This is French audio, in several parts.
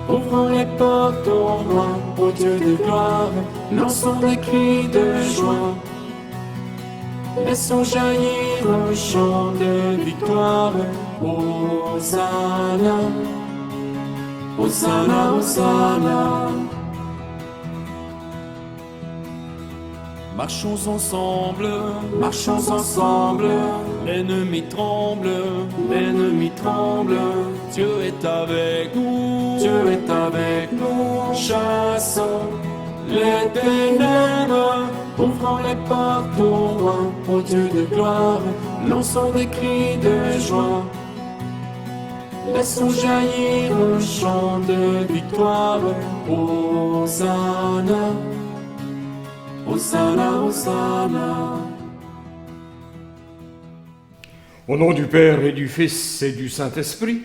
Ouvrons les portes au roi, au Dieu de gloire, lançons des cris de joie. Laissons jaillir un chant de victoire. Hosanna, Hosanna, Hosanna. Marchons ensemble, l'ennemi tremble, Dieu est avec nous, chassons les ténèbres, ouvrons les portes au roi, au Dieu de gloire, lançons des cris de joie. Laissons jaillir un chant de victoire, Hosanna, Hosanna, Hosanna. Au nom du Père et du Fils et du Saint-Esprit,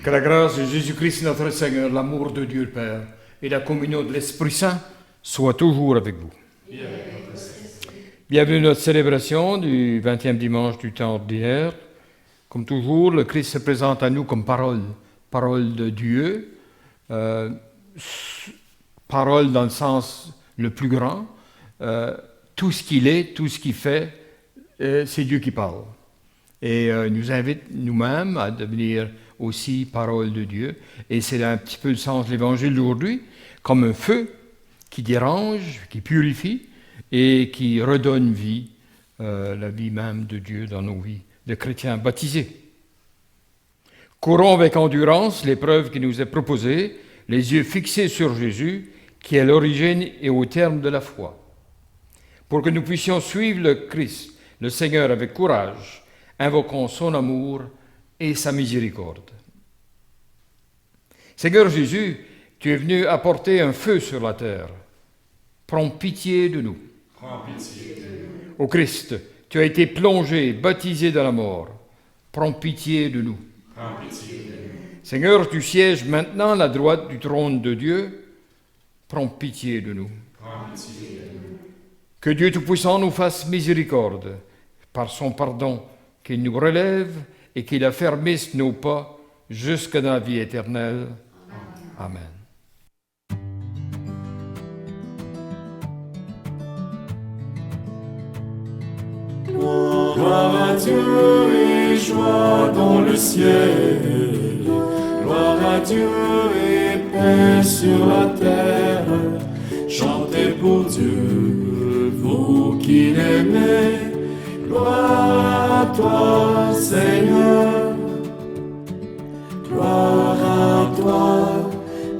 que la grâce de Jésus-Christ notre Seigneur, l'amour de Dieu le Père et la communion de l'Esprit Saint soient toujours avec vous. Bienvenue à notre célébration du 20e dimanche du temps ordinaire. Comme toujours, le Christ se présente à nous comme parole de Dieu, parole dans le sens le plus grand. Tout ce qu'il est, tout ce qu'il fait, c'est Dieu qui parle. Et nous invite nous-mêmes à devenir aussi parole de Dieu. Et c'est un petit peu le sens de l'Évangile d'aujourd'hui, comme un feu qui dérange, qui purifie et qui redonne vie, la vie même de Dieu dans nos vies de chrétiens baptisés. Courons avec endurance l'épreuve qui nous est proposée, les yeux fixés sur Jésus, qui est l'origine et au terme de la foi, pour que nous puissions suivre le Christ, le Seigneur, avec courage, invoquons son amour et sa miséricorde. Seigneur Jésus, tu es venu apporter un feu sur la terre. Prends pitié de nous. Ô Christ, tu as été plongé, baptisé dans la mort. Prends pitié de nous. Seigneur, tu sièges maintenant à la droite du trône de Dieu. Prends pitié de nous. Que Dieu Tout-Puissant nous fasse miséricorde, par son pardon, qu'il nous relève et qu'il affermisse nos pas jusque dans la vie éternelle. Amen. Gloire à Dieu et joie dans le ciel. Gloire à Dieu et paix sur la terre. Chantez pour Dieu, vous qui l'aimez. Gloire à toi, Seigneur. Gloire à toi,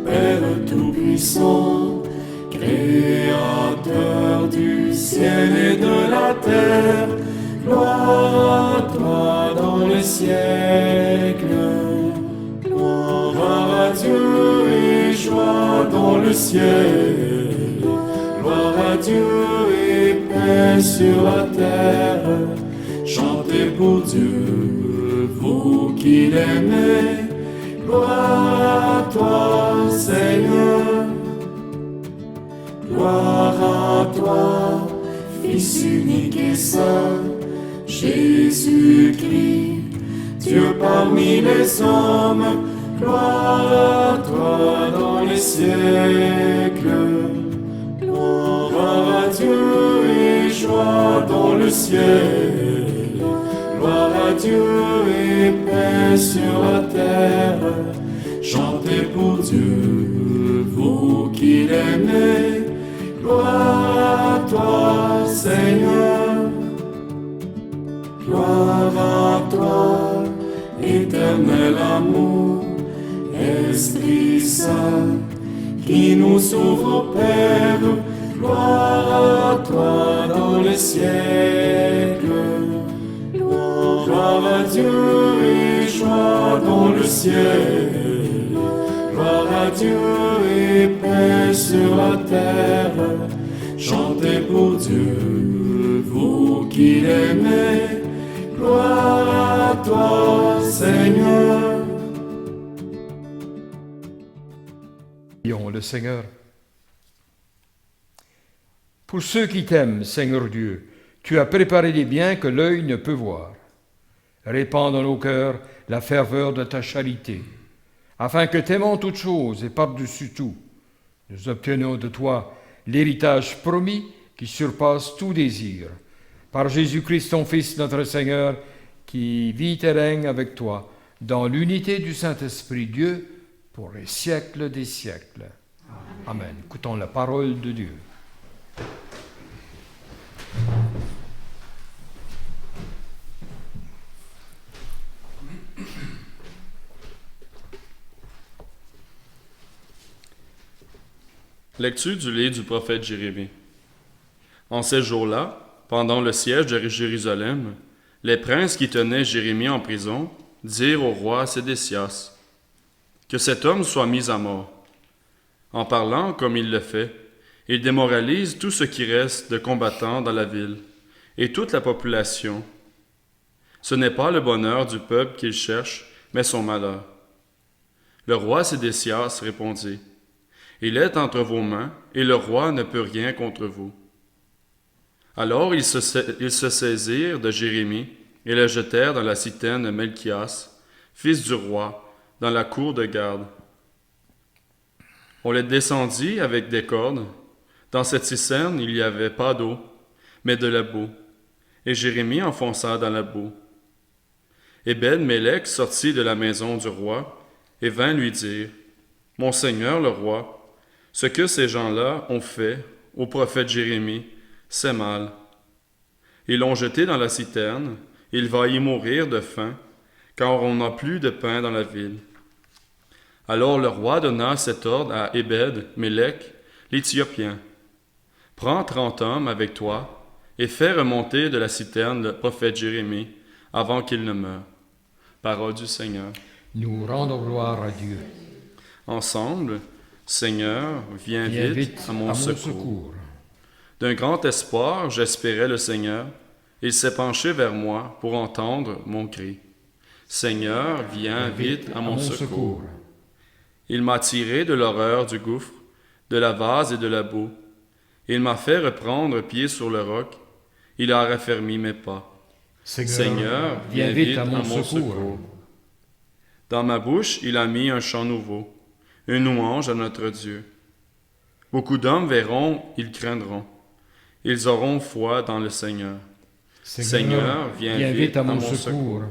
Père Tout-Puissant, Créateur du ciel et de la terre. Gloire à toi dans les siècles. Gloire à Dieu et joie dans le ciel. Gloire à Dieu et paix sur la terre. Chantez pour Dieu, vous qui l'aimez. Gloire à toi, Seigneur. Gloire à toi, Fils unique et saint, Jésus-Christ, Dieu parmi les hommes. Gloire à toi dans les siècles. Gloire à Dieu et joie dans le ciel. Gloire à Dieu et paix sur la terre. Chantez pour Dieu, vous qui l'aimez. Gloire à toi, Seigneur. Gloire à toi, éternel amour, Esprit Saint, qui nous ouvre au Père. Gloire à toi dans les siècles. Gloire à Dieu et joie dans le ciel. Gloire à Dieu et paix sur la terre. Chantez pour Dieu, vous qui l'aimez. Gloire à toi, Seigneur. Prions le Seigneur. Pour ceux qui t'aiment, Seigneur Dieu, tu as préparé des biens que l'œil ne peut voir. Répands dans nos cœurs la ferveur de ta charité, afin que t'aimant toutes choses et par-dessus tout, nous obtenions de toi l'héritage promis qui surpasse tout désir. Par Jésus-Christ, ton Fils, notre Seigneur, qui vit et règne avec toi, dans l'unité du Saint-Esprit Dieu, pour les siècles des siècles. Amen. Écoutons la parole de Dieu. Lecture du livre du prophète Jérémie. En ces jours-là, pendant le siège de Jérusalem, les princes qui tenaient Jérémie en prison dirent au roi Sédécias que cet homme soit mis à mort. En parlant comme il le fait, il démoralise tout ce qui reste de combattants dans la ville et toute la population. Ce n'est pas le bonheur du peuple qu'il cherche, mais son malheur. Le roi Sédécias répondit: Il est entre vos mains, et le roi ne peut rien contre vous. Alors ils se saisirent de Jérémie et le jetèrent dans la citerne de Melchias, fils du roi, dans la cour de garde. On les descendit avec des cordes. Dans cette citerne, il n'y avait pas d'eau, mais de la boue, et Jérémie enfonça dans la boue. Ebed-Mélec sortit de la maison du roi et vint lui dire: Mon seigneur le roi, ce que ces gens-là ont fait au prophète Jérémie, c'est mal. Ils l'ont jeté dans la citerne, il va y mourir de faim, car on n'a plus de pain dans la ville. Alors le roi donna cet ordre à Ebed-Mélec, l'Éthiopien: Prends 30 hommes avec toi, et fais remonter de la citerne le prophète Jérémie, avant qu'il ne meure. Parole du Seigneur. Nous rendons gloire à Dieu. Ensemble, Seigneur, viens vite à mon secours. D'un grand espoir, j'espérais le Seigneur. Il s'est penché vers moi pour entendre mon cri. Seigneur, viens vite à mon secours. Il m'a tiré de l'horreur du gouffre, de la vase et de la boue. Il m'a fait reprendre pied sur le roc. Il a raffermi mes pas. Seigneur, viens vite à mon secours. Dans ma bouche, il a mis un chant nouveau, une louange à notre Dieu. Beaucoup d'hommes verront, ils craindront. Ils auront foi dans le Seigneur. Seigneur, viens vite à mon secours.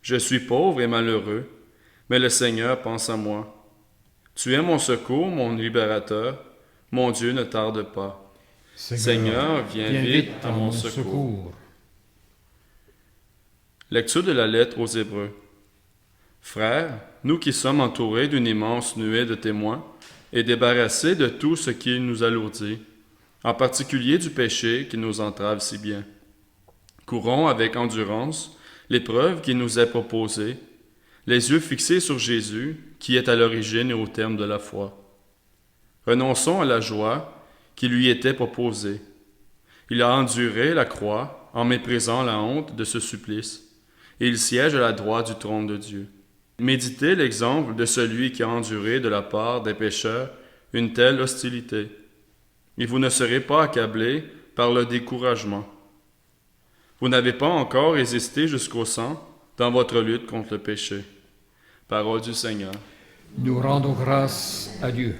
Je suis pauvre et malheureux, mais le Seigneur pense à moi. Tu es mon secours, mon libérateur. Mon Dieu, ne tarde pas. Seigneur, viens vite à mon secours. Lecture de la lettre aux Hébreux. Frères, nous qui sommes entourés d'une immense nuée de témoins et débarrassés de tout ce qui nous alourdit, en particulier du péché qui nous entrave si bien, courons avec endurance l'épreuve qui nous est proposée, les yeux fixés sur Jésus, qui est à l'origine et au terme de la foi. Renonçons à la joie qui lui était proposée. Il a enduré la croix en méprisant la honte de ce supplice, et il siège à la droite du trône de Dieu. Méditez l'exemple de celui qui a enduré de la part des pécheurs une telle hostilité, et vous ne serez pas accablés par le découragement. Vous n'avez pas encore résisté jusqu'au sang dans votre lutte contre le péché. Parole du Seigneur. Nous rendons grâce à Dieu.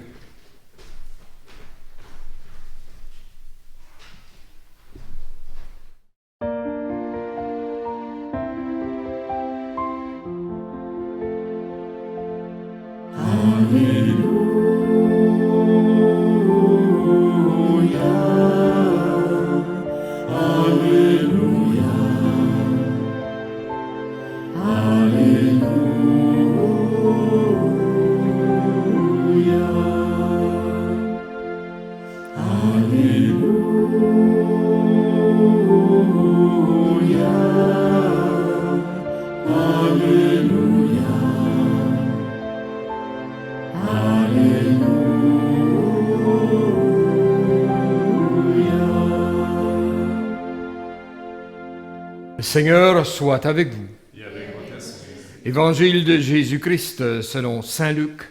Le Seigneur soit avec vous. Et avec votre esprit. Évangile de Jésus-Christ selon saint Luc.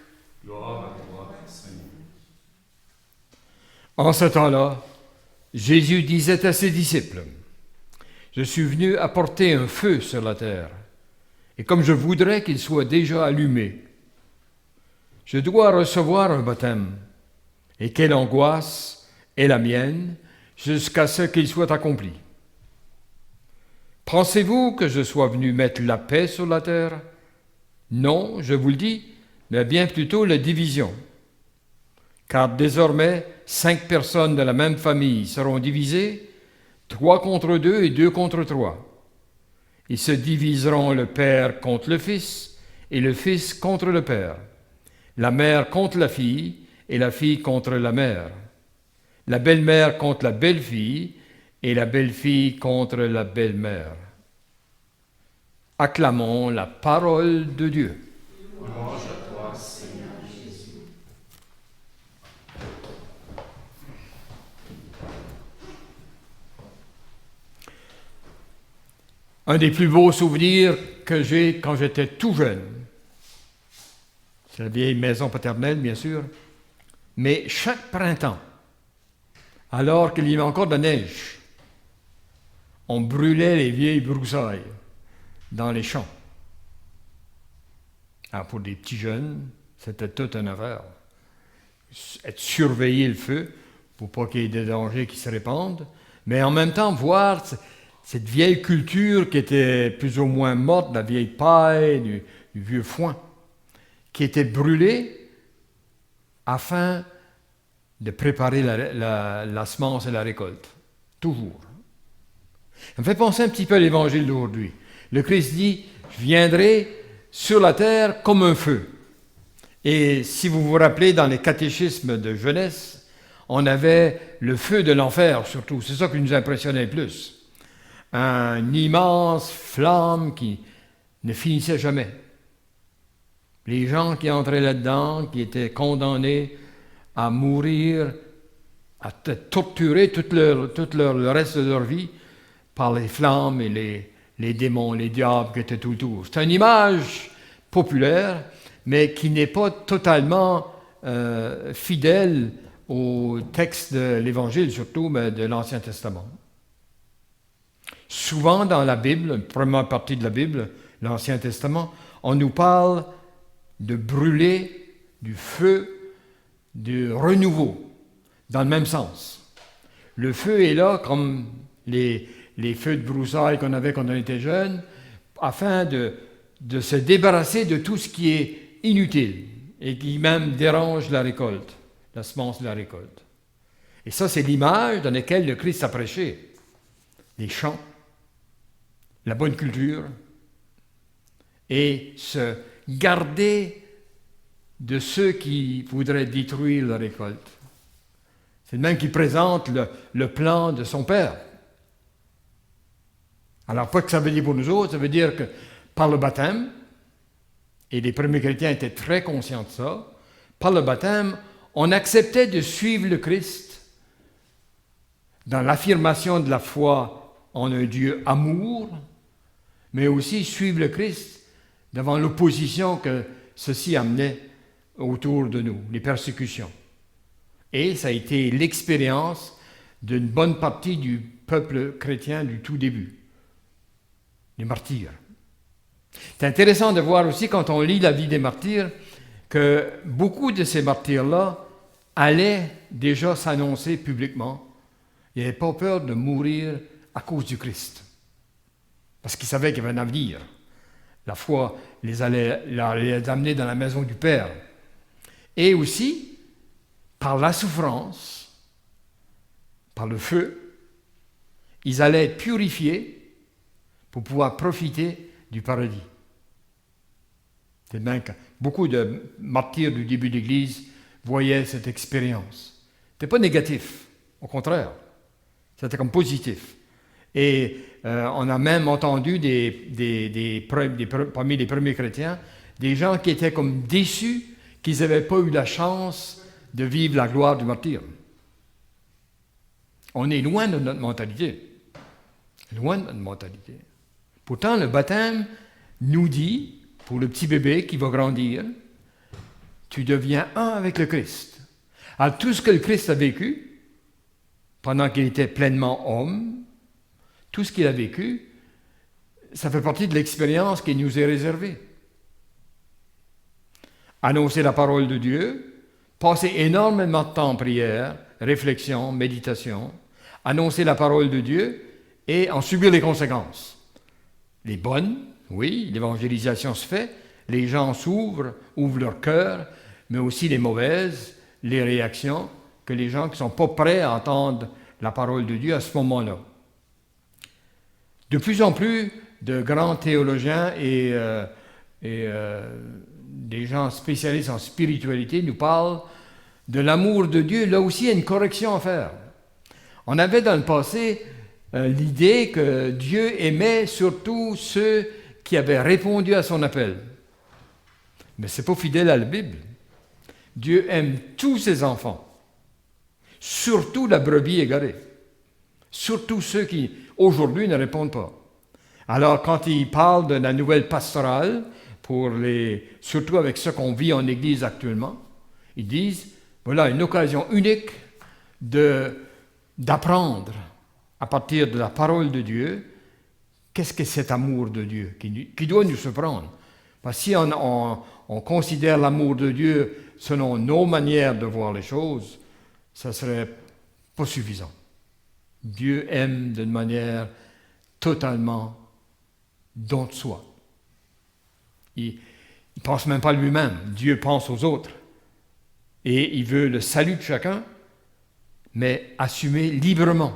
Gloire à toi, Seigneur. En ce temps-là, Jésus disait à ses disciples: Je suis venu apporter un feu sur la terre, et comme je voudrais qu'il soit déjà allumé, je dois recevoir un baptême. Et quelle angoisse est la mienne jusqu'à ce qu'il soit accompli. Pensez-vous que je sois venu mettre la paix sur la terre? Non, je vous le dis, mais bien plutôt la division. Car désormais, 5 personnes de la même famille seront divisées, 3 contre 2 et 2 contre 3. Ils se diviseront le père contre le fils et le fils contre le père, la mère contre la fille et la fille contre la mère, la belle-mère contre la belle-fille et la belle-fille contre la belle-mère. Acclamons la parole de Dieu. Louange à toi, Seigneur Jésus. Un des plus beaux souvenirs que j'ai quand j'étais tout jeune, c'est la vieille maison paternelle, bien sûr, mais chaque printemps, alors qu'il y avait encore de la neige, on brûlait les vieilles broussailles dans les champs. Alors pour des petits jeunes, c'était toute une affaire. Surveiller le feu pour pas qu'il y ait des dangers qui se répandent, mais en même temps voir cette vieille culture qui était plus ou moins morte, la vieille paille, du vieux foin, qui était brûlée afin de préparer la semence et la récolte. Toujours. Ça me fait penser un petit peu à l'évangile d'aujourd'hui. Le Christ dit, je viendrai sur la terre comme un feu. Et si vous vous rappelez, dans les catéchismes de jeunesse, on avait le feu de l'enfer surtout. C'est ça qui nous impressionnait le plus. Une immense flamme qui ne finissait jamais. Les gens qui entraient là-dedans, qui étaient condamnés à mourir, à être torturés tout le reste de leur vie par les flammes et les démons, les diables qui étaient tout autour. C'est une image populaire, mais qui n'est pas totalement fidèle au texte de l'Évangile, surtout mais de l'Ancien Testament. Souvent dans la Bible, la première partie de la Bible, l'Ancien Testament, on nous parle de brûler, du feu, du renouveau, dans le même sens. Le feu est là comme les feux de broussailles qu'on avait quand on était jeune, afin de se débarrasser de tout ce qui est inutile et qui même dérange la récolte, la semence de la récolte. Et ça, c'est l'image dans laquelle le Christ a prêché. Les champs, la bonne culture, et se garder de ceux qui voudraient détruire la récolte. C'est le même qui présente le plan de son Père. Alors, quoi que ça veut dire pour nous autres, ça veut dire que par le baptême, et les premiers chrétiens étaient très conscients de ça, par le baptême, on acceptait de suivre le Christ dans l'affirmation de la foi en un Dieu amour, mais aussi suivre le Christ devant l'opposition que ceci amenait autour de nous, les persécutions. Et ça a été l'expérience d'une bonne partie du peuple chrétien du tout début, les martyrs. C'est intéressant de voir aussi, quand on lit la vie des martyrs, que beaucoup de ces martyrs-là allaient déjà s'annoncer publiquement. Ils n'avaient pas peur de mourir à cause du Christ, parce qu'ils savaient qu'il y avait un avenir. La foi les allait les amener dans la maison du Père. Et aussi, par la souffrance, par le feu, ils allaient être purifiés pour pouvoir profiter du paradis. C'est bien que beaucoup de martyrs du début de l'Église voyaient cette expérience. Ce n'était pas négatif, au contraire, c'était comme positif. Et on a même entendu parmi les premiers chrétiens, des gens qui étaient comme déçus qu'ils n'avaient pas eu la chance de vivre la gloire du martyr. On est loin de notre mentalité. Loin de notre mentalité. Pourtant, le baptême nous dit, pour le petit bébé qui va grandir, tu deviens un avec le Christ. Alors, tout ce que le Christ a vécu, pendant qu'il était pleinement homme, tout ce qu'il a vécu, ça fait partie de l'expérience qui nous est réservée. annoncer la parole de Dieu, passer énormément de temps en prière, réflexion, méditation, annoncer la parole de Dieu et en subir les conséquences. Les bonnes, oui, l'évangélisation se fait, les gens s'ouvrent, ouvrent leur cœur, mais aussi les mauvaises, les réactions, que les gens qui ne sont pas prêts à entendre la parole de Dieu à ce moment-là. De plus en plus de grands théologiens et des gens spécialistes en spiritualité nous parlent de l'amour de Dieu. Là aussi, il y a une correction à faire. On avait dans le passé l'idée que Dieu aimait surtout ceux qui avaient répondu à son appel. Mais ce n'est pas fidèle à la Bible. Dieu aime tous ses enfants, surtout la brebis égarée, surtout ceux qui, aujourd'hui, ne répondent pas. Alors, quand il parle de la nouvelle pastorale, surtout avec ce qu'on vit en Église actuellement, ils disent, voilà une occasion unique d'apprendre à partir de la parole de Dieu, qu'est-ce que cet amour de Dieu qui doit nous surprendre. Parce que si on considère l'amour de Dieu selon nos manières de voir les choses, ça ne serait pas suffisant. Dieu aime d'une manière totalement don de soi. Il ne pense même pas à lui-même. Dieu pense aux autres. Et il veut le salut de chacun, mais assumé librement.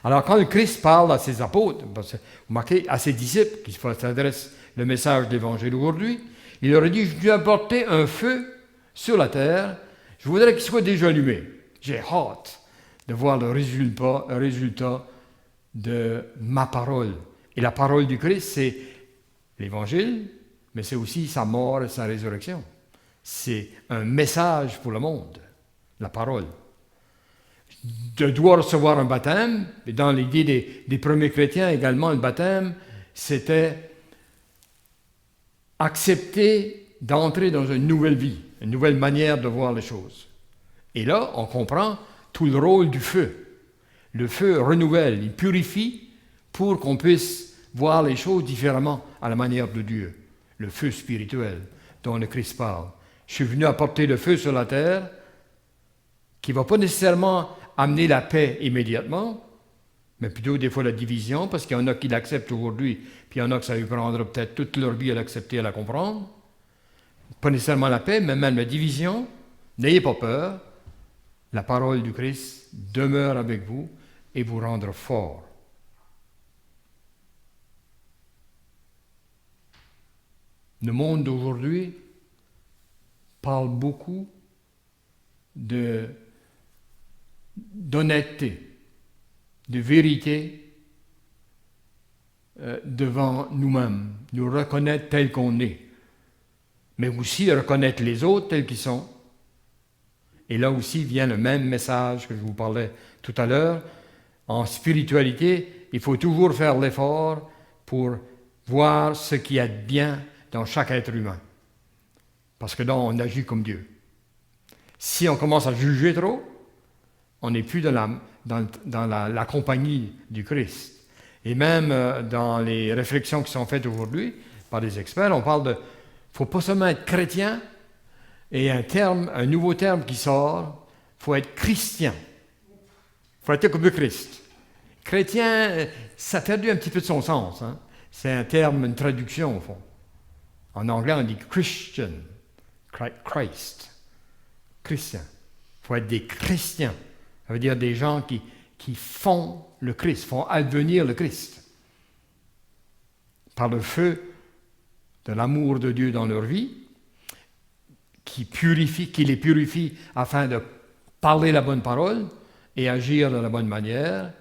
Alors quand le Christ parle à ses apôtres, vous remarquez, à ses disciples, qui s'adressent le message de l'Évangile aujourd'hui, il leur a dit, je vais apporter un feu sur la terre, je voudrais qu'il soit déjà allumé. J'ai hâte de voir le résultat de ma parole. Et la parole du Christ, c'est l'Évangile, mais c'est aussi sa mort et sa résurrection. C'est un message pour le monde, la parole. Je dois recevoir un baptême, et dans l'idée des premiers chrétiens également, le baptême, c'était accepter d'entrer dans une nouvelle vie, une nouvelle manière de voir les choses. Et là, on comprend tout le rôle du feu. Le feu renouvelle, il purifie pour qu'on puisse voir les choses différemment à la manière de Dieu. Le feu spirituel dont le Christ parle. Je suis venu apporter le feu sur la terre qui ne va pas nécessairement amener la paix immédiatement, mais plutôt des fois la division, parce qu'il y en a qui l'acceptent aujourd'hui, puis il y en a que ça lui prendra peut-être toute leur vie à l'accepter, à la comprendre. Pas nécessairement la paix, mais même la division. N'ayez pas peur. La parole du Christ demeure avec vous et vous rendra fort. Le monde d'aujourd'hui parle beaucoup d'honnêteté, de vérité devant nous-mêmes, nous reconnaître tels qu'on est, mais aussi reconnaître les autres tels qu'ils sont. Et là aussi vient le même message que je vous parlais tout à l'heure. En spiritualité, il faut toujours faire l'effort pour voir ce qu'il y a de bien dans chaque être humain. Parce que là, on agit comme Dieu. Si on commence à juger trop, on n'est plus dans la compagnie du Christ. Et même dans les réflexions qui sont faites aujourd'hui par des experts, on parle de... Il ne faut pas seulement être chrétien, et un nouveau terme qui sort, il faut être christian. Il faut être comme le Christ. Chrétien, ça a perdu un petit peu de son sens. Hein? C'est un terme, une traduction au fond. En anglais, on dit Christian, Christ, Christian. Il faut être des chrétiens. Ça veut dire des gens qui font le Christ, font advenir le Christ. Par le feu de l'amour de Dieu dans leur vie, qui les purifie afin de parler la bonne parole et agir de la bonne manière,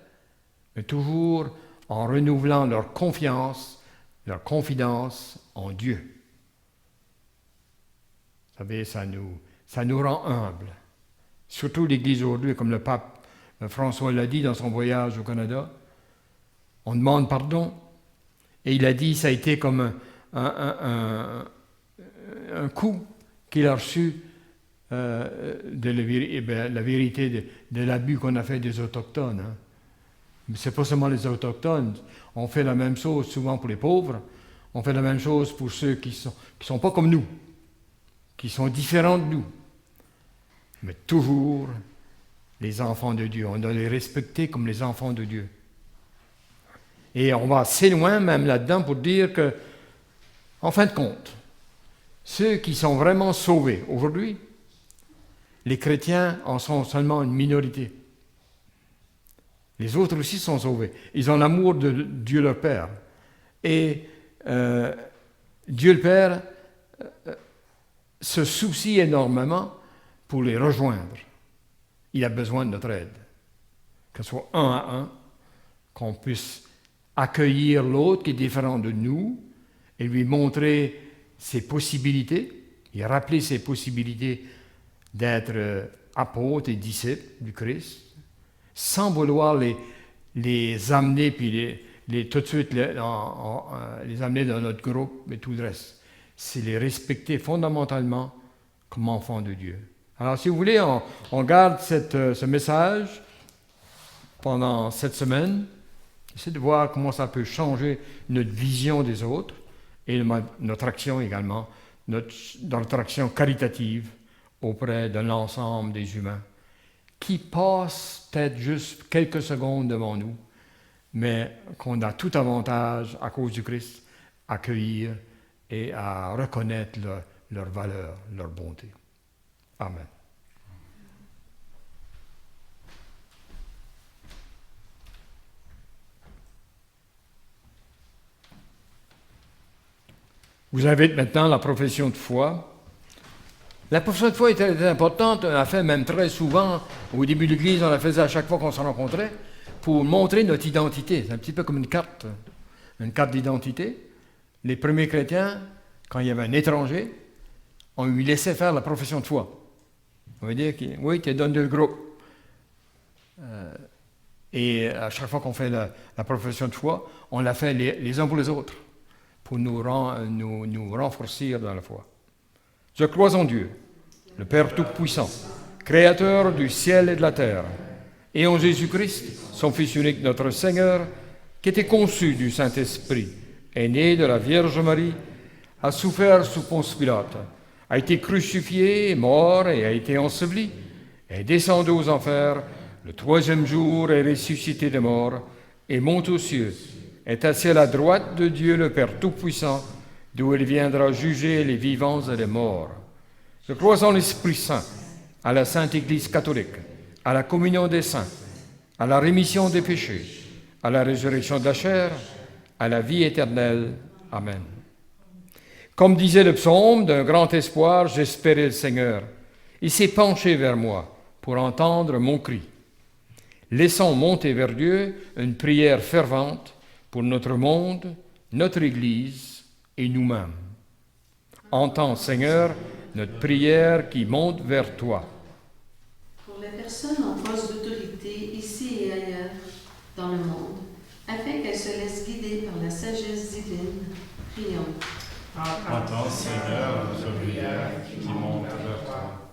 mais toujours en renouvelant leur confiance, leur confidence en Dieu. Vous savez, ça nous rend humbles. Surtout l'Église aujourd'hui, comme le pape François l'a dit dans son voyage au Canada. On demande pardon. Et il a dit, ça a été comme un coup qu'il a reçu de la vérité de l'abus qu'on a fait des Autochtones. Hein. Mais ce n'est pas seulement les Autochtones. On fait la même chose souvent pour les pauvres. On fait la même chose pour ceux qui sont pas comme nous. qui sont différents de nous, mais toujours les enfants de Dieu. On doit les respecter comme les enfants de Dieu. Et on va assez loin même là-dedans pour dire que, en fin de compte, ceux qui sont vraiment sauvés aujourd'hui, les chrétiens en sont seulement une minorité. Les autres aussi sont sauvés. Ils ont l'amour de Dieu leur Père. Et Dieu le Père se soucie énormément pour les rejoindre. Il a besoin de notre aide. Que ce soit un à un, qu'on puisse accueillir l'autre qui est différent de nous et lui montrer ses possibilités et rappeler ses possibilités d'être apôtres et disciples du Christ, sans vouloir les amener puis tout de suite les amener dans notre groupe et tout le reste. C'est les respecter fondamentalement comme enfants de Dieu. Alors, si vous voulez, on garde ce message pendant cette semaine. Essayez de voir comment ça peut changer notre vision des autres et notre action également, notre action caritative auprès de l'ensemble des humains qui passent peut-être juste quelques secondes devant nous, mais qu'on a tout avantage, à cause du Christ, à accueillir et à reconnaître leur valeur, leur bonté. Amen. Vous invite maintenant la profession de foi. La profession de foi est très importante, on l'a fait même très souvent. Au début de l'Église, on la faisait à chaque fois qu'on se rencontrait pour montrer notre identité. C'est un petit peu comme une carte d'identité. Les premiers chrétiens, quand il y avait un étranger, on lui laissait faire la profession de foi. On veut dire oui, tu es dans deux groupes. Et à chaque fois qu'on fait la profession de foi, on la fait les uns pour les autres, pour nous renforcer dans la foi. Je crois en Dieu, le Père Tout-Puissant, Créateur du ciel et de la terre, et en Jésus-Christ, son Fils unique, notre Seigneur, qui était conçu du Saint-Esprit, est né de la Vierge Marie, a souffert sous Ponce Pilate, a été crucifié, mort et a été enseveli, est descendu aux enfers, le troisième jour est ressuscité des morts, et monte aux cieux, est assis à la droite de Dieu le Père Tout-Puissant, d'où il viendra juger les vivants et les morts. Je crois en l'Esprit Saint, à la Sainte Église catholique, à la communion des saints, à la rémission des péchés, à la résurrection de la chair, à la vie éternelle. Amen. Comme disait le psaume, d'un grand espoir, j'espérais le Seigneur. Il s'est penché vers moi pour entendre mon cri. Laissons monter vers Dieu une prière fervente pour notre monde, notre Église et nous-mêmes. Entends, Seigneur, notre prière qui monte vers toi. Pour les personnes en poste d'autorité ici et ailleurs dans le monde, afin qu'elles se laissent guider par la sagesse divine, prions. Entends, Seigneur, notre prière qui monte vers toi.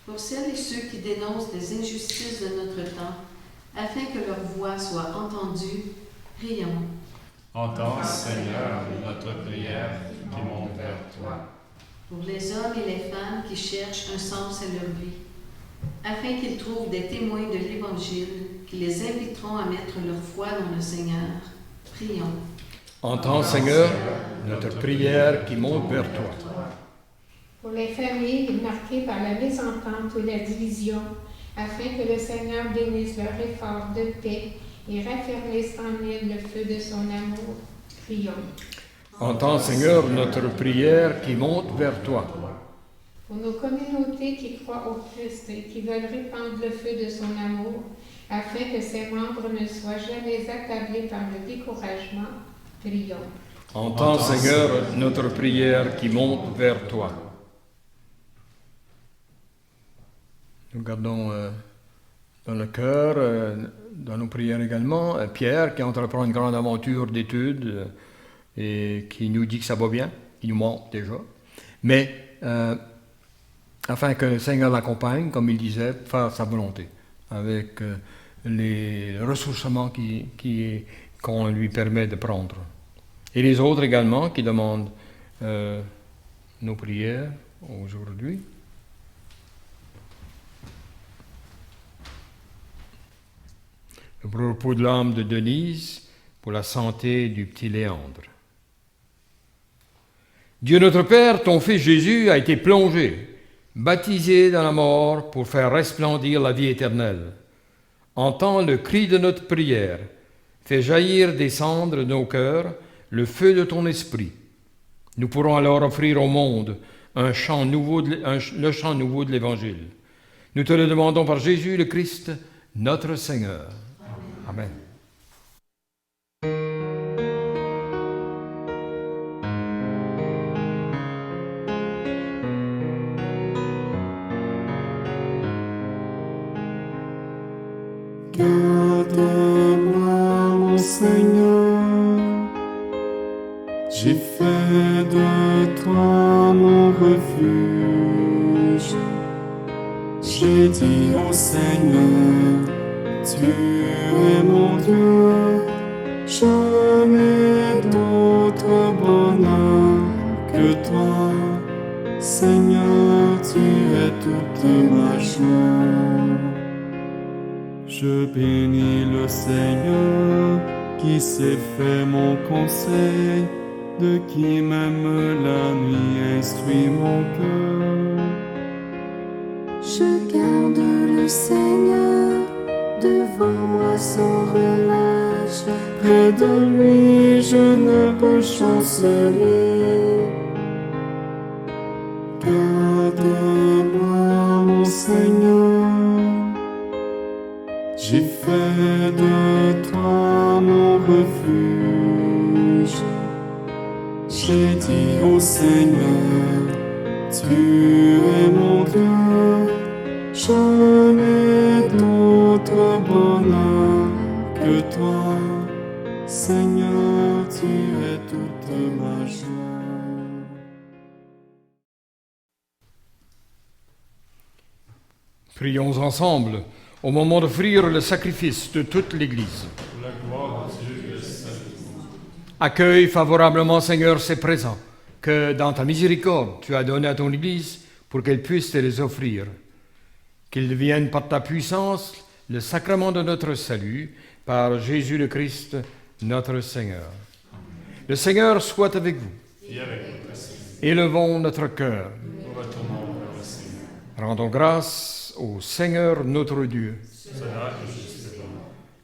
Pour celles et ceux qui dénoncent les injustices de notre temps, afin que leur voix soit entendue, prions. Entends, Seigneur, notre prière qui monte vers toi. Pour les hommes et les femmes qui cherchent un sens à leur vie, afin qu'ils trouvent des témoins de l'Évangile qui les inviteront à mettre leur foi dans le Seigneur, prions. Entends, Seigneur, notre prière qui monte vers toi. Pour les familles marquées par la mésentente ou la division, afin que le Seigneur bénisse leur effort de paix et raffermisse en elles le feu de son amour, prions. Entends, Seigneur, notre prière qui monte vers toi. Pour nos communautés qui croient au Christ et qui veulent répandre le feu de son amour, afin que ses membres ne soient jamais accablés par le découragement, prions. Entends, Seigneur, notre prière qui monte vers toi. Nous gardons dans le cœur, dans nos prières également, Pierre qui entreprend une grande aventure d'études et qui nous dit que ça va bien, il nous manque déjà, mais afin que le Seigneur l'accompagne, comme il disait, faire sa volonté, avec les ressourcements qu'on lui permet de prendre. Et les autres également qui demandent nos prières, aujourd'hui. Le repos de l'âme de Denise pour la santé du petit Léandre. Dieu notre Père, ton Fils Jésus a été plongé, baptisé dans la mort pour faire resplendir la vie éternelle. Entends le cri de notre prière, fais jaillir des cendres de nos cœurs le feu de ton esprit. Nous pourrons alors offrir au monde le chant nouveau de l'Évangile. Nous te le demandons par Jésus le Christ, notre Seigneur. Amen. Garde-moi, mon Seigneur, j'ai fait de toi mon refuge. J'ai dit au Seigneur, tu es mon Dieu, je n'ai d'autre bonheur que toi. Seigneur, tu es toute ma joie. Je bénis le Seigneur qui s'est fait mon conseil, de qui même la nuit instruit mon cœur. Je garde le Seigneur devant moi sans relâche. Près de lui, je ne peux chanceler. Garde-moi, mon Seigneur, j'ai fait de toi mon refuge. J'ai dit au Seigneur, tu es mon Dieu, je n'ai d'autre bonheur que toi. Seigneur, tu es toute ma joie. Prions ensemble au moment d'offrir le sacrifice de toute l'Église. Accueille favorablement, Seigneur, ces présents que, dans ta miséricorde, tu as donnés à ton Église pour qu'elle puisse te les offrir. Qu'ils deviennent par ta puissance le sacrement de notre salut, par Jésus le Christ, notre Seigneur. Le Seigneur soit avec vous. Élevons notre cœur. Rendons grâce au Seigneur notre Dieu.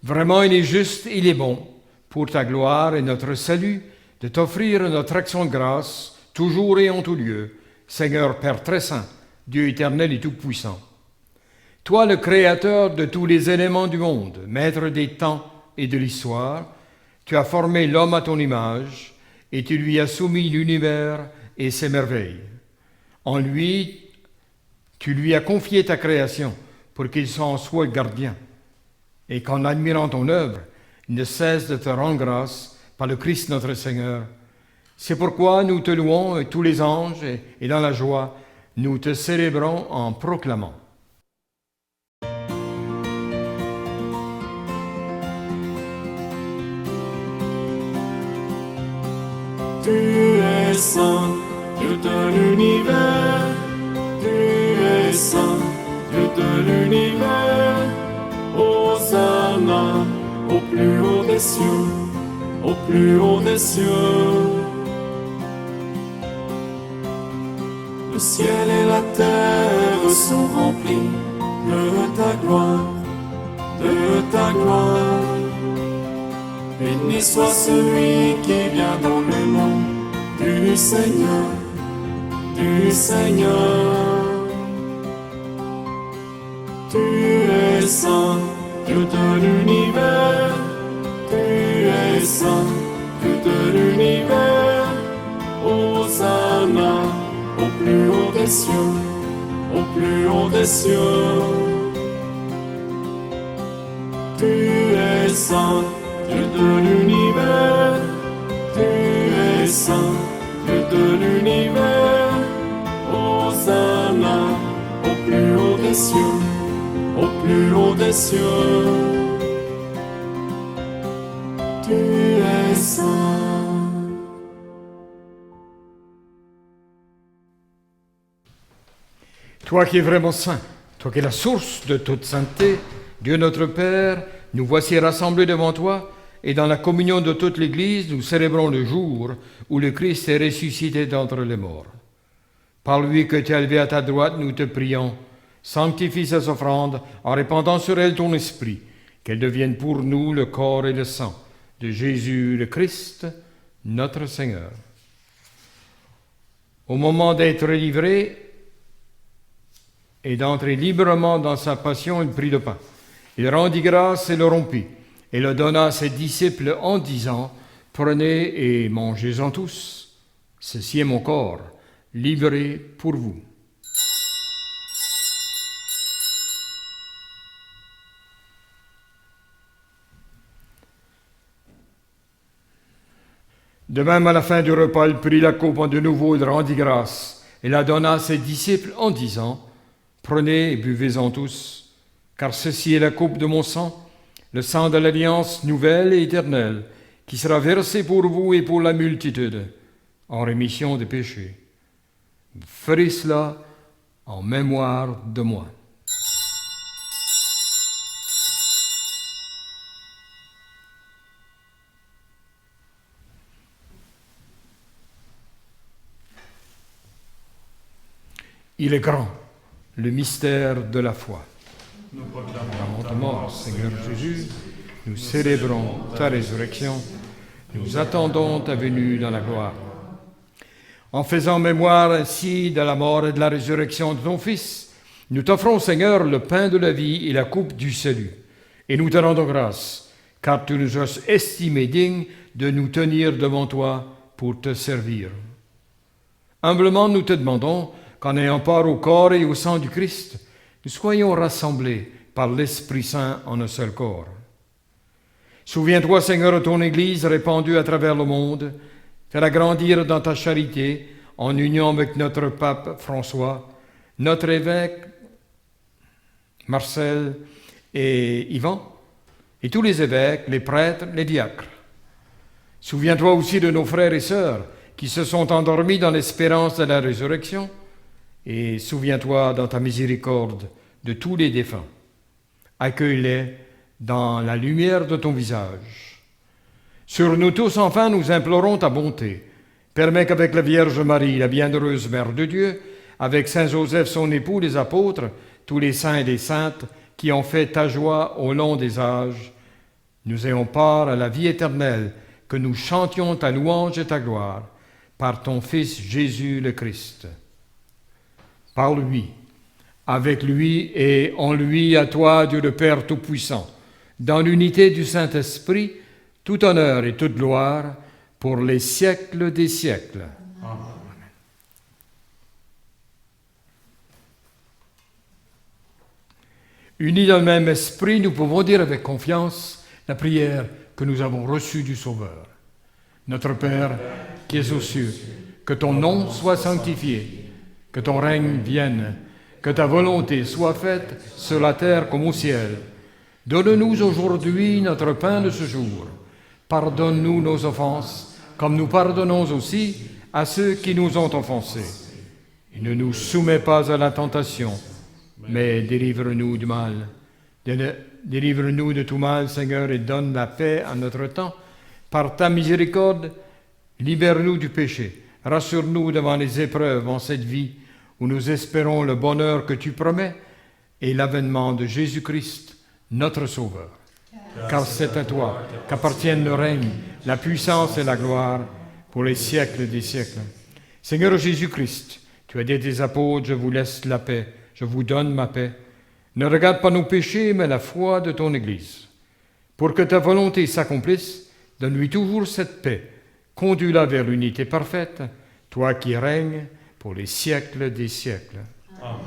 Vraiment, il est juste, il est bon, pour ta gloire et notre salut, de t'offrir notre action de grâce, toujours et en tout lieu, Seigneur Père très saint, Dieu éternel et tout-puissant. Toi, le Créateur de tous les éléments du monde, Maître des temps et de l'histoire, tu as formé l'homme à ton image et tu lui as soumis l'univers et ses merveilles. En lui, tu lui as confié ta création pour qu'il en soit gardien et qu'en admirant ton œuvre, il ne cesse de te rendre grâce par le Christ notre Seigneur. C'est pourquoi nous te louons, tous les anges, et dans la joie, nous te célébrons en proclamant. Tu es saint, Dieu de l'univers. Tu es saint, Dieu de l'univers. Hosanna au plus haut des cieux, au plus haut des cieux. Le ciel et la terre sont remplis de ta gloire, de ta gloire. Béni soit celui qui vient dans le nom du Seigneur, du Seigneur. Tu es saint, Dieu de l'univers. Tu es saint, Dieu de l'univers. Hosanna au plus haut des cieux, au plus haut des cieux. Tu es saint, Dieu de l'univers, tu es saint, Dieu de l'univers. Hosanna au plus haut des cieux, au plus haut des cieux. Tu es saint. Toi qui es vraiment saint, toi qui es la source de toute sainteté, Dieu notre Père, nous voici rassemblés devant toi, et dans la communion de toute l'Église, nous célébrons le jour où le Christ est ressuscité d'entre les morts. Par lui que tu as élevé à ta droite, nous te prions, sanctifie ces offrandes en répandant sur elles ton esprit, qu'elles deviennent pour nous le corps et le sang de Jésus le Christ, notre Seigneur. Au moment d'être livré et d'entrer librement dans sa passion, il prit le pain. Il rendit grâce et le rompit, et le donna à ses disciples en disant, « Prenez et mangez-en tous, ceci est mon corps, livré pour vous. » De même, à la fin du repas, il prit la coupe de nouveau, il rendit grâce, et la donna à ses disciples en disant, « Prenez et buvez-en tous, car ceci est la coupe de mon sang, le sang de l'alliance nouvelle et éternelle, qui sera versé pour vous et pour la multitude, en rémission des péchés. Vous ferez cela en mémoire de moi. » Il est grand, le mystère de la foi. Nous proclamons ta mort, Seigneur Jésus. Nous célébrons ta résurrection. Nous attendons ta venue dans la gloire. En faisant mémoire ainsi de la mort et de la résurrection de ton Fils, nous t'offrons, Seigneur, le pain de la vie et la coupe du salut. Et nous te rendons grâce, car tu nous as estimés dignes de nous tenir devant toi pour te servir. Humblement, nous te demandons qu'en ayant part au corps et au sang du Christ, nous soyons rassemblés par l'Esprit Saint en un seul corps. Souviens-toi, Seigneur, de ton Église répandue à travers le monde, fais-la grandir dans ta charité, en union avec notre pape François, notre évêque Marcel et Yvan, et tous les évêques, les prêtres, les diacres. Souviens-toi aussi de nos frères et sœurs qui se sont endormis dans l'espérance de la résurrection, et souviens-toi dans ta miséricorde de tous les défunts. Accueille-les dans la lumière de ton visage. Sur nous tous, enfin, nous implorons ta bonté. Permets qu'avec la Vierge Marie, la bienheureuse Mère de Dieu, avec Saint Joseph, son époux, les apôtres, tous les saints et les saintes qui ont fait ta joie au long des âges, nous ayons part à la vie éternelle, que nous chantions ta louange et ta gloire, par ton Fils Jésus le Christ. Par lui, avec lui et en lui, à toi, Dieu le Père Tout-Puissant, dans l'unité du Saint-Esprit, tout honneur et toute gloire pour les siècles des siècles. Amen. Unis dans le même esprit, nous pouvons dire avec confiance la prière que nous avons reçue du Sauveur. Notre Père, qui es aux cieux, que ton nom soit sanctifié, que ton règne vienne, que ta volonté soit faite sur la terre comme au ciel. Donne-nous aujourd'hui notre pain de ce jour. Pardonne-nous nos offenses, comme nous pardonnons aussi à ceux qui nous ont offensés. Et ne nous soumets pas à la tentation, mais délivre-nous du mal. Délivre-nous de tout mal, Seigneur, et donne la paix à notre temps. Par ta miséricorde, libère-nous du péché. Rassure-nous devant les épreuves en cette vie, où nous espérons le bonheur que tu promets et l'avènement de Jésus-Christ, notre Sauveur. Car c'est à toi qu'appartiennent le règne, la puissance et la gloire pour les siècles des siècles. Seigneur Jésus-Christ, tu as dit à tes apôtres, je vous laisse la paix, je vous donne ma paix. Ne regarde pas nos péchés, mais la foi de ton Église. Pour que ta volonté s'accomplisse, donne-lui toujours cette paix. Conduis-la vers l'unité parfaite, toi qui règnes pour les siècles des siècles. Amen.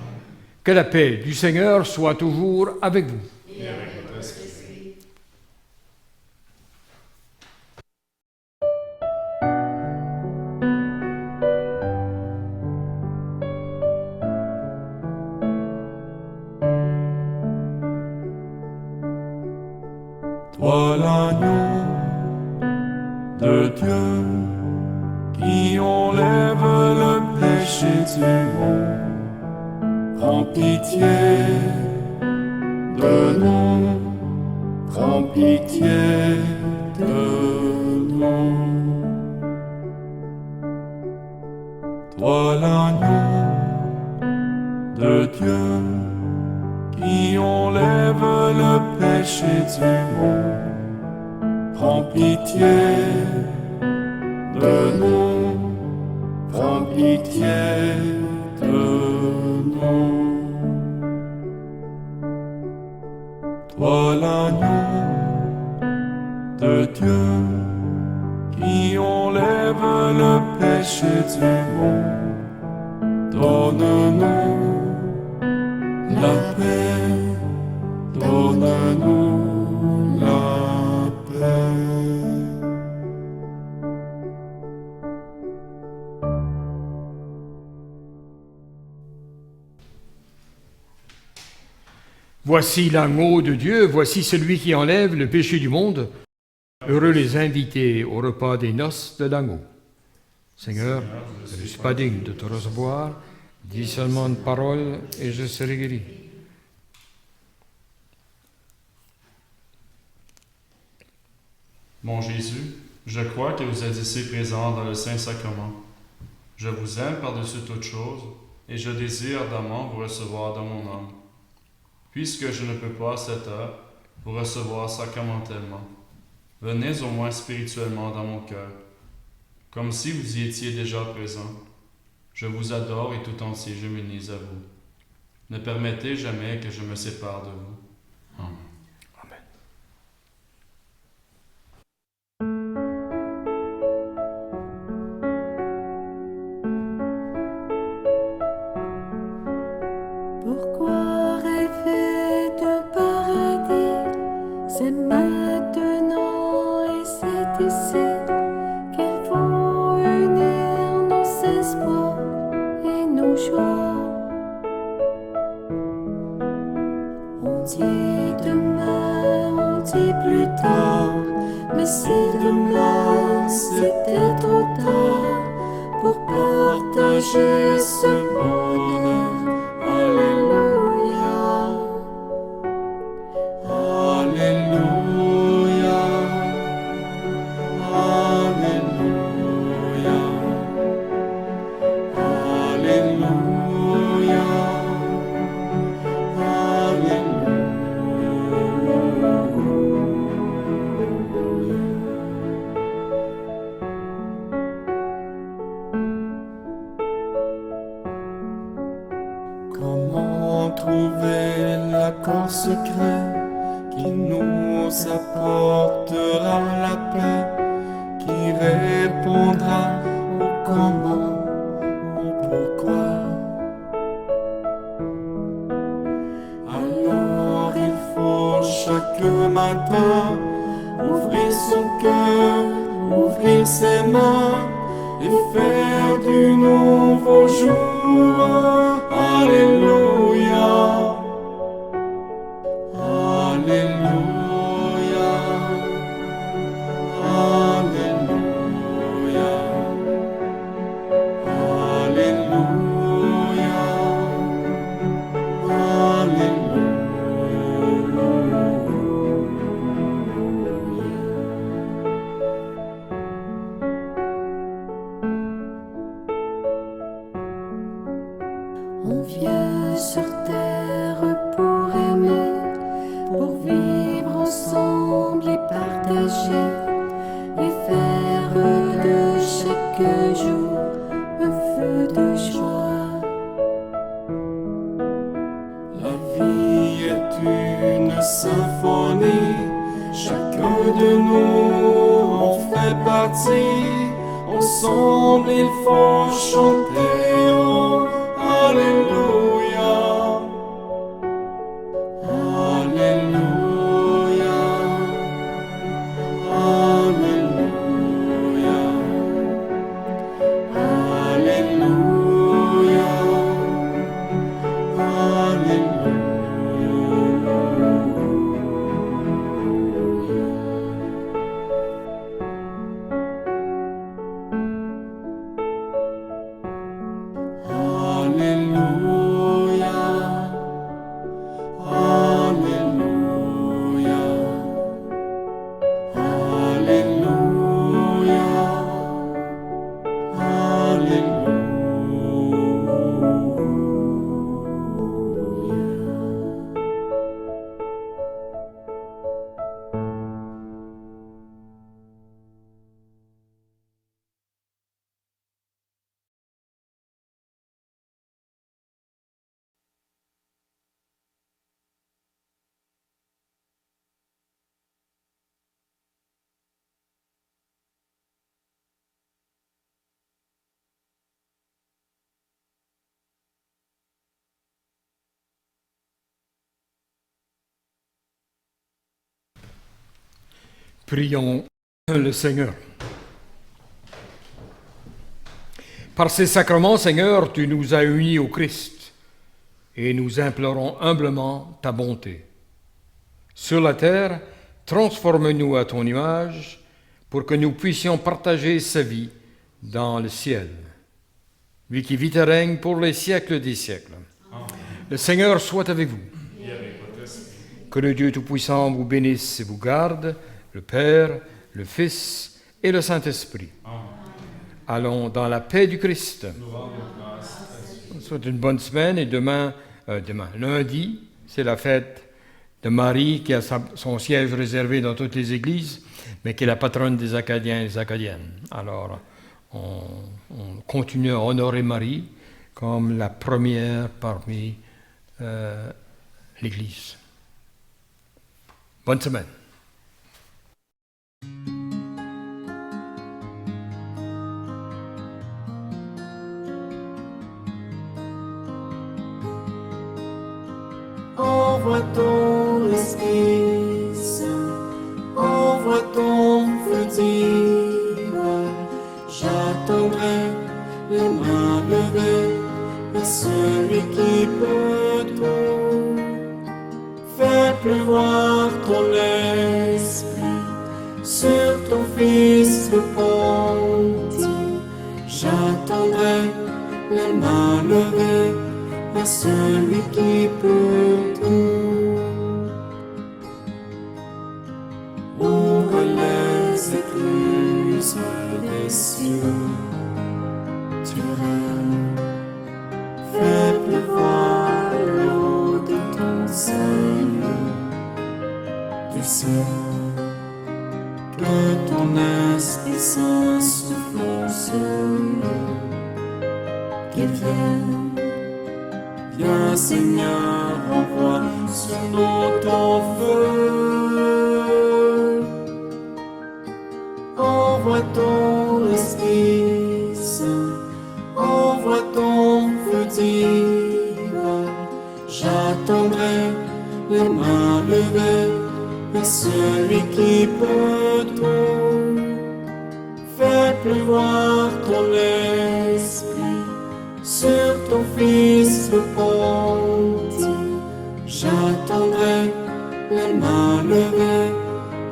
Que la paix du Seigneur soit toujours avec vous. Et avec votre esprit. Toi l'agneau de Dieu qui enlève le péché du monde, pitié de nous, prends pitié de nous. Toi l'agneau de Dieu qui enlève le péché du monde, prends pitié de nous, prends pitié de nous. Toi l'agneau de Dieu qui enlève le péché du monde, donne-nous la paix, donne-nous la paix. Voici l'agneau de Dieu, voici celui qui enlève le péché du monde. Heureux les invités au repas des noces de l'agneau. Seigneur, je ne suis pas digne de te recevoir. Dis seulement une parole et je serai guéri. Mon Jésus, je crois que vous êtes ici présent dans le Saint-Sacrement. Je vous aime par-dessus toute chose et je désire ardemment vous recevoir dans mon âme. Puisque je ne peux pas à cette heure vous recevoir sacramentellement, venez au moins spirituellement dans mon cœur, comme si vous y étiez déjà présent. Je vous adore et tout entier je m'unis à vous. Ne permettez jamais que je me sépare de vous. Amen. Amen. Pourquoi rêver de paradis? C'est maintenant et c'est ici qu'il faut unir nos espoirs et nos joies. On dit demain, on dit plus tard, mais si demain c'était trop tard pour partager ce bonheur. Alléluia, Alléluia, Alléluia, Alléluia, Comment trouver l'accord secret qui nous apportera la paix, qui répondra au comment, au pourquoi? Alors il faut chaque matin ouvrir son cœur, ouvrir ses mains et faire du nouveau jour. Alléluia, Alléluia, Alléluia, Alléluia, on vient sur terre pour aimer, pour vivre ensemble et partager, et faire de chaque jour un feu de joie. La vie est une symphonie, chacun de nous en fait partie. Ensemble il faut chanter, oh, Alléluia, Alléluia, Alléluia, Alléluia, Alléluia. Prions le Seigneur. Par ces sacrements, Seigneur, tu nous as unis au Christ et nous implorons humblement ta bonté. Sur la terre, transforme-nous à ton image pour que nous puissions partager sa vie dans le ciel. Lui qui vit et règne pour les siècles des siècles. Amen. Le Seigneur soit avec vous. Et avec votre esprit. Que le Dieu Tout-Puissant vous bénisse et vous garde, le Père, le Fils et le Saint-Esprit. Amen. Allons dans la paix du Christ. Nous rendons grâce à Dieu. On souhaite une bonne semaine et demain, lundi, c'est la fête de Marie qui a son siège réservé dans toutes les églises, mais qui est la patronne des Acadiens et des Acadiennes. Alors, on continue à honorer Marie comme la première parmi l'Église. Bonne semaine. Envoie ton esprit saint, envoie ton feu divin. J'attendrai les mains levées à celui qui peut tout. Fais pleuvoir ton esprit sur ton Fils repenti. J'attendrai les mains levées à celui qui peut tout. Ouvre les écluses des cieux, tu règnes, fais pleuvoir l'eau de ton Seigneur du ciel. Que ton Esprit Saint souffle sur nous, qu'il vienne. Viens Seigneur, envoie sur nous ton feu. Envoie ton Esprit Saint, envoie ton feu divin. J'attendrai les mains levées à celui qui peut tout. Fais pleuvoir ton esprit sur ton Fils repenti. J'attendrai les mains levées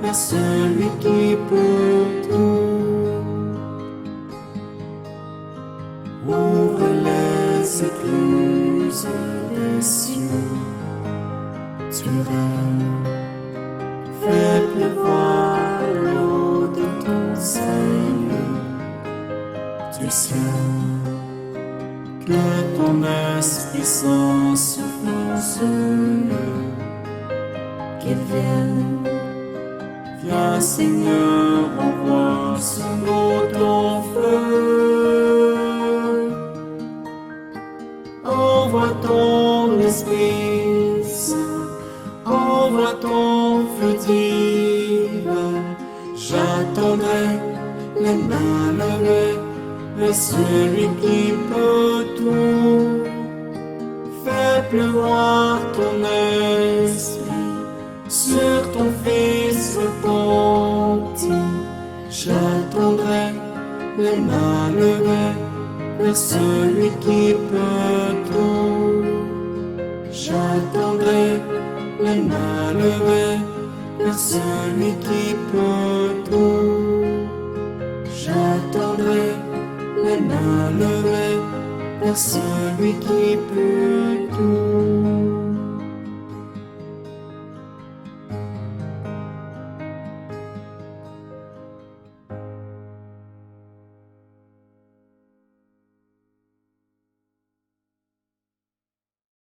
à celui qui peut tout. Ouvre les écluses des cieux, tu règnes, fais pleuvoir l'eau de ton Seigneur du ciel. Que ton Esprit Saint souffle sur nous, qu'il vienne. Viens Seigneur, envoie sur nous ton feu. Envoie ton Esprit Saint, envoie ton feu divin. J'attendrai les mains levées à celui qui peut tout. Fais pleuvoir ton esprit sur ton Fils repenti. J'attendrai les mains levées vers celui qui peut tout. J'attendrai les mains levées vers celui qui peut tout. J'attendrai les mains levées vers celui qui peut tout.